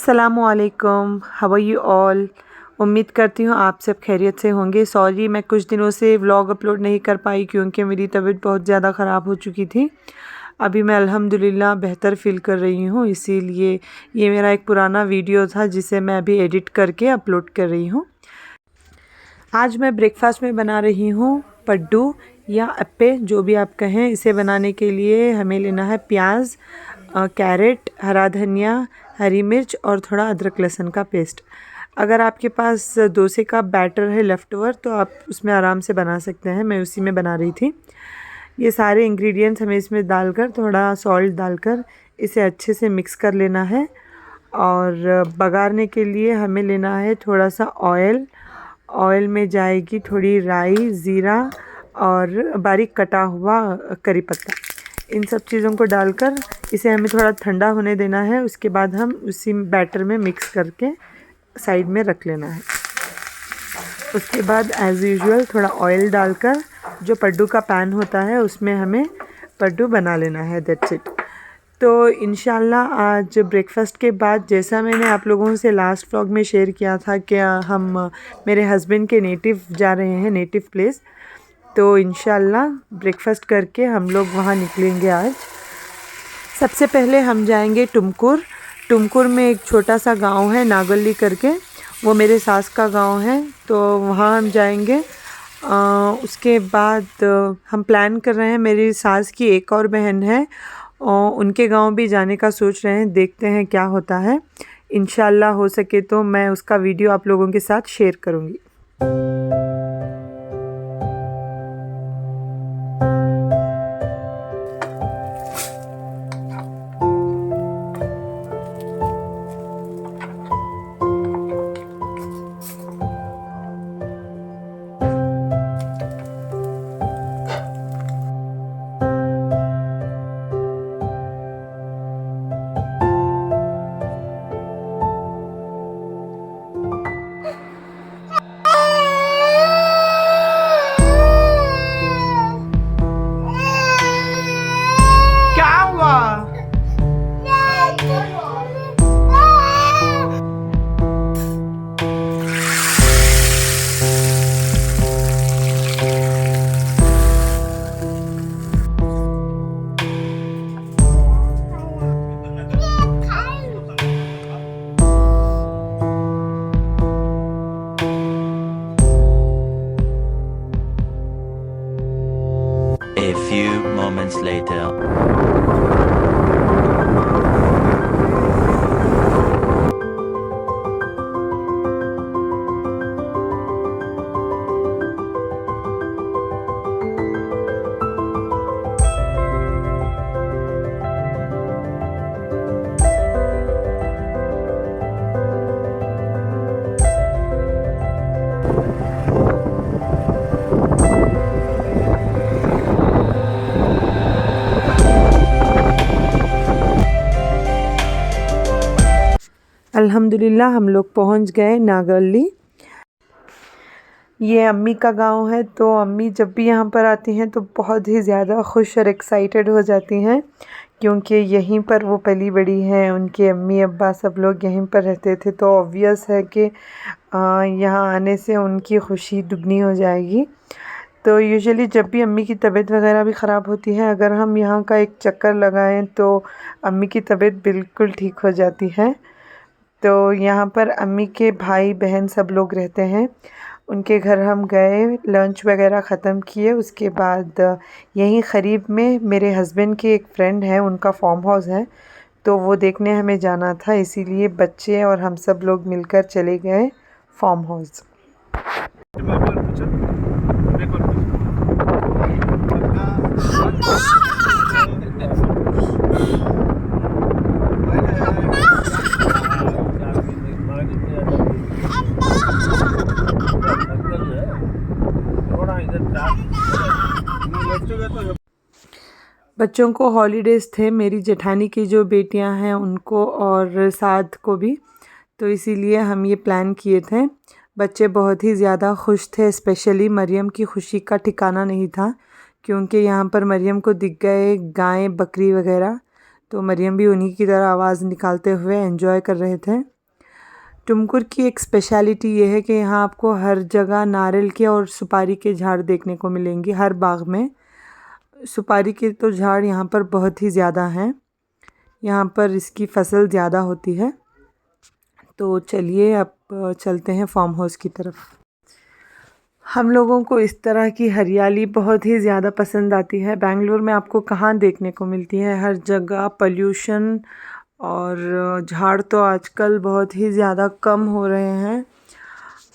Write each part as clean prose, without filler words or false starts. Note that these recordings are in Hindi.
अस्सलामुअलैकुम, हाउ आर यू ऑल। उम्मीद करती हूँ आप सब खैरियत से होंगे। सॉरी मैं कुछ दिनों से व्लॉग अपलोड नहीं कर पाई क्योंकि मेरी तबीयत बहुत ज़्यादा ख़राब हो चुकी थी। अभी मैं अल्हम्दुलिल्लाह बेहतर फ़ील कर रही हूँ, इसीलिए ये मेरा एक पुराना वीडियो था जिसे मैं अभी एडिट करके अपलोड कर रही हूँ। आज मैं ब्रेकफास्ट में बना रही हूँ पड्डू या अप्पे, जो भी आप कहें। इसे बनाने के लिए हमें लेना है प्याज, कैरेट, हरा धनिया, हरी मिर्च और थोड़ा अदरक लहसुन का पेस्ट। अगर आपके पास डोसे का बैटर है लेफ़्ट ओवर तो आप उसमें आराम से बना सकते हैं, मैं उसी में बना रही थी। ये सारे इंग्रेडिएंट्स हमें इसमें डालकर, थोड़ा सॉल्ट डालकर इसे अच्छे से मिक्स कर लेना है। और बघारने के लिए हमें लेना है थोड़ा सा ऑयल। ऑयल में जाएगी थोड़ी राई, ज़ीरा और बारीक कटा हुआ करी पत्ता। इन सब चीज़ों को डालकर इसे हमें थोड़ा ठंडा होने देना है। उसके बाद हम उसी बैटर में मिक्स करके साइड में रख लेना है। उसके बाद एज़ यूजुअल थोड़ा ऑयल डालकर जो पड्डू का पैन होता है उसमें हमें पड्डू बना लेना है। That's it. तो इंशाल्लाह आज ब्रेकफास्ट के बाद, जैसा मैंने आप लोगों से लास्ट व्लॉग में शेयर किया था कि हम मेरे हस्बैंड के नेटिव जा रहे हैं, नेटिव प्लेस, तो इंशाल्लाह ब्रेकफास्ट करके हम लोग वहाँ निकलेंगे आज। सबसे पहले हम जाएंगे टुमकुर। टुमकुर में एक छोटा सा गांव है नागल्ली करके, वो मेरे सास का गांव है, तो वहाँ हम जाएंगे। उसके बाद हम प्लान कर रहे हैं, मेरी सास की एक और बहन है और उनके गांव भी जाने का सोच रहे हैं। देखते हैं क्या होता है। इंशाल्लाह हो सके तो मैं उसका वीडियो आप लोगों के साथ शेयर करूँगी। A few moments later. अल्हम्दुलिल्लाह हम लोग पहुंच गए नागल्ली। ये अम्मी का गांव है, तो अम्मी जब भी यहाँ पर आती हैं तो बहुत ही ज़्यादा खुश और एक्साइटेड हो जाती हैं क्योंकि यहीं पर वो पली बड़ी हैं। उनके अम्मी अब्बा सब लोग यहीं पर रहते थे, तो ऑब्वियस है कि यहाँ आने से उनकी खुशी दुगनी हो जाएगी। तो यूजुअली जब भी अम्मी की तबीयत वगैरह भी ख़राब होती है, अगर हम यहाँ का एक चक्कर लगाएं तो अम्मी की तबीयत बिल्कुल ठीक हो जाती है। तो यहाँ पर अम्मी के भाई बहन सब लोग रहते हैं। उनके घर हम गए, लंच वगैरह ख़त्म किए। उसके बाद यहीं क़रीब में मेरे हस्बैंड की एक फ्रेंड है, उनका फार्म हाउस है, तो वो देखने हमें जाना था, इसीलिए बच्चे और हम सब लोग मिलकर चले गए फार्म हाउस। बच्चों को हॉलीडेज़ थे, मेरी जेठानी की जो बेटियां हैं उनको और साद को भी, तो इसीलिए हम ये प्लान किए थे। बच्चे बहुत ही ज़्यादा खुश थे, स्पेशली मरियम की खुशी का ठिकाना नहीं था क्योंकि यहाँ पर मरियम को दिख गए गाय बकरी वगैरह, तो मरियम भी उन्हीं की तरह आवाज़ निकालते हुए एंजॉय कर रहे थे। टुमकुर की एक स्पेशलिटी ये है कि यहाँ आपको हर जगह नारियल के और सुपारी के झाड़ देखने को मिलेंगे। हर बाग में सुपारी के तो झाड़ यहाँ पर बहुत ही ज़्यादा हैं, यहाँ पर इसकी फसल ज़्यादा होती है। तो चलिए अब चलते हैं फार्म हाउस की तरफ। हम लोगों को इस तरह की हरियाली बहुत ही ज़्यादा पसंद आती है। बेंगलुरु में आपको कहाँ देखने को मिलती है, हर जगह पोल्यूशन और झाड़ तो आजकल बहुत ही ज़्यादा कम हो रहे हैं।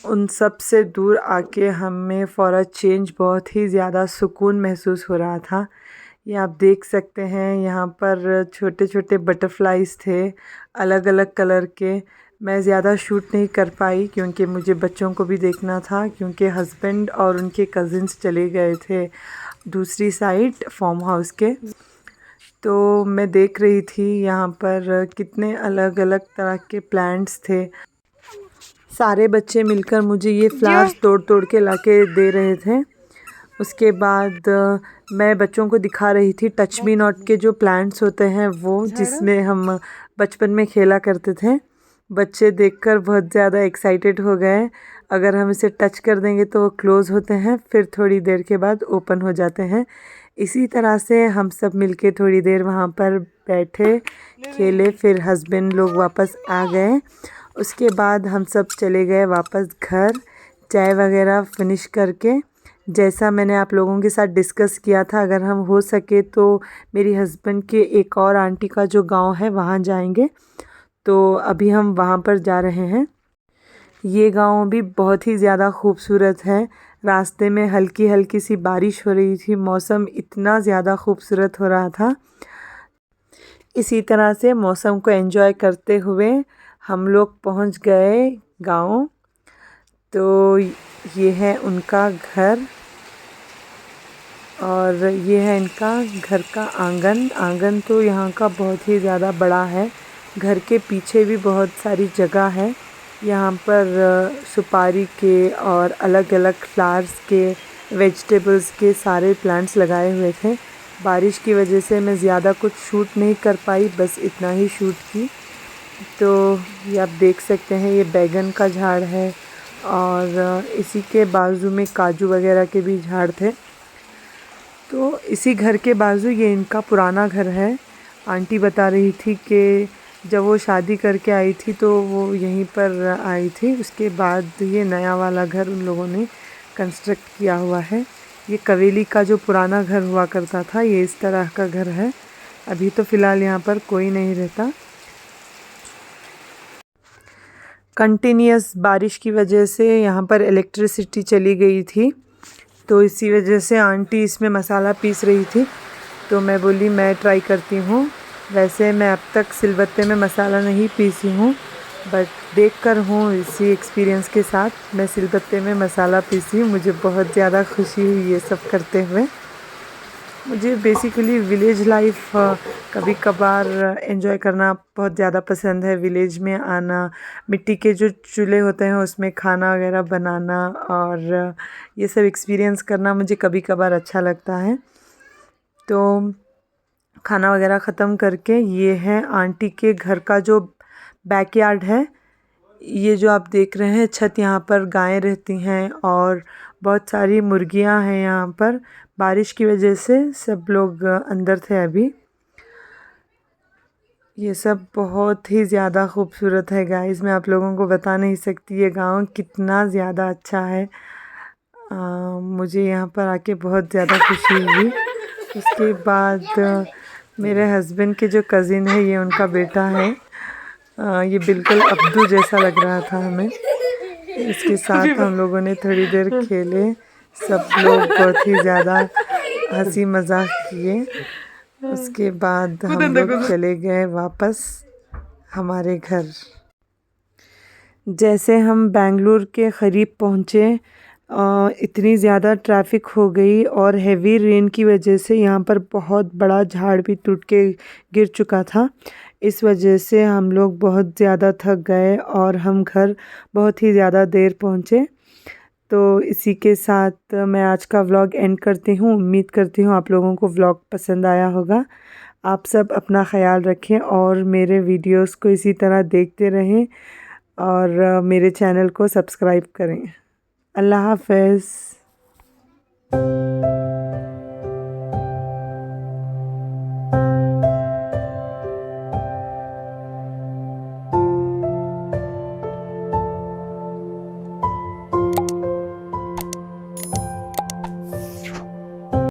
उन सब से दूर आके हमें फॉर अ चेंज बहुत ही ज़्यादा सुकून महसूस हो रहा था। ये आप देख सकते हैं, यहाँ पर छोटे छोटे बटरफ्लाइज थे अलग अलग कलर के। मैं ज़्यादा शूट नहीं कर पाई क्योंकि मुझे बच्चों को भी देखना था, क्योंकि हस्बैंड और उनके कज़िन्स चले गए थे दूसरी साइड फार्म हाउस के। तो मैं देख रही थी यहाँ पर कितने अलग अलग तरह के प्लांट्स थे। सारे बच्चे मिलकर मुझे ये फ्लावर्स तोड़ तोड़ के लाके दे रहे थे। उसके बाद मैं बच्चों को दिखा रही थी टच मी नॉट के जो प्लांट्स होते हैं वो, जिसमें हम बचपन में खेला करते थे। बच्चे देखकर बहुत ज़्यादा एक्साइटेड हो गए। अगर हम इसे टच कर देंगे तो वो क्लोज़ होते हैं, फिर थोड़ी देर के बाद ओपन हो जाते हैं। इसी तरह से हम सब मिलके थोड़ी देर वहाँ पर बैठे, खेले, फिर हस्बैंड लोग वापस आ गए। उसके बाद हम सब चले गए वापस घर, चाय वगैरह फिनिश करके। जैसा मैंने आप लोगों के साथ डिस्कस किया था, अगर हम हो सके तो मेरी हस्बैंड के एक और आंटी का जो गांव है वहाँ जाएंगे। तो अभी हम वहाँ पर जा रहे हैं। ये गांव भी बहुत ही ज़्यादा खूबसूरत है। रास्ते में हल्की हल्की सी बारिश हो रही थी, मौसम इतना ज़्यादा खूबसूरत हो रहा था। इसी तरह से मौसम को एंजॉय करते हुए हम लोग पहुँच गए गांव। तो ये है उनका घर और ये है इनका घर का आंगन। आंगन तो यहाँ का बहुत ही ज़्यादा बड़ा है। घर के पीछे भी बहुत सारी जगह है। यहाँ पर सुपारी के और अलग अलग फ्लावर्स के, वेजिटेबल्स के सारे प्लांट्स लगाए हुए थे। बारिश की वजह से मैं ज़्यादा कुछ शूट नहीं कर पाई, बस इतना ही शूट की। तो ये आप देख सकते हैं, ये बैगन का झाड़ है और इसी के बाजू में काजू वगैरह के भी झाड़ थे। तो इसी घर के बाजू ये इनका पुराना घर है। आंटी बता रही थी कि जब वो शादी करके आई थी तो वो यहीं पर आई थी, उसके बाद ये नया वाला घर उन लोगों ने कंस्ट्रक्ट किया हुआ है। ये कवेली का जो पुराना घर हुआ करता था, ये इस तरह का घर है। अभी तो फ़िलहाल यहाँ पर कोई नहीं रहता। कंटिन्यूस बारिश की वजह से यहाँ पर इलेक्ट्रिसिटी चली गई थी, तो इसी वजह से आंटी इसमें मसाला पीस रही थी। तो मैं बोली मैं ट्राई करती हूँ। वैसे मैं अब तक सिलबत्ते में मसाला नहीं पीसी हूँ, बट देखकर हूँ इसी एक्सपीरियंस के साथ मैं सिलबत्ते में मसाला पीसी। मुझे बहुत ज़्यादा खुशी हुई ये सब करते हुए। मुझे बेसिकली विलेज लाइफ कभी कभार एंजॉय करना बहुत ज़्यादा पसंद है। विलेज में आना, मिट्टी के जो चूल्हे होते हैं उसमें खाना वगैरह बनाना और ये सब एक्सपीरियंस करना मुझे कभी कभार अच्छा लगता है। तो खाना वगैरह ख़त्म करके ये है आंटी के घर का जो बैकयार्ड है। ये जो आप देख रहे हैं छत, यहाँ पर गायें रहती हैं और बहुत सारी मुर्गियां हैं यहाँ पर। बारिश की वजह से सब लोग अंदर थे अभी। ये सब बहुत ही ज़्यादा खूबसूरत है गाइस, मैं आप लोगों को बता नहीं सकती ये गांव कितना ज़्यादा अच्छा है। मुझे यहाँ पर आके बहुत ज़्यादा खुशी हुई। उसके बाद मेरे हस्बैंड के जो कज़िन है, ये उनका बेटा है। ये बिल्कुल अब्दू जैसा लग रहा था हमें। इसके साथ हम लोगों ने थोड़ी देर खेले, सब लोग बहुत ही ज़्यादा हंसी मजाक किए। उसके बाद हम लोग चले गए वापस हमारे घर। जैसे हम बेंगलुरु के करीब पहुँचे, इतनी ज़्यादा ट्रैफिक हो गई और हेवी रेन की वजह से यहाँ पर बहुत बड़ा झाड़ भी टूट के गिर चुका था। इस वजह से हम लोग बहुत ज़्यादा थक गए और हम घर बहुत ही ज़्यादा देर पहुँचे। तो इसी के साथ मैं आज का व्लॉग एंड करती हूँ। उम्मीद करती हूँ आप लोगों को व्लॉग पसंद आया होगा। आप सब अपना ख़याल रखें और मेरे वीडियोस को इसी तरह देखते रहें। और मेरे चैनल को सब्सक्राइब करें। अल्लाह हाफ़िज़।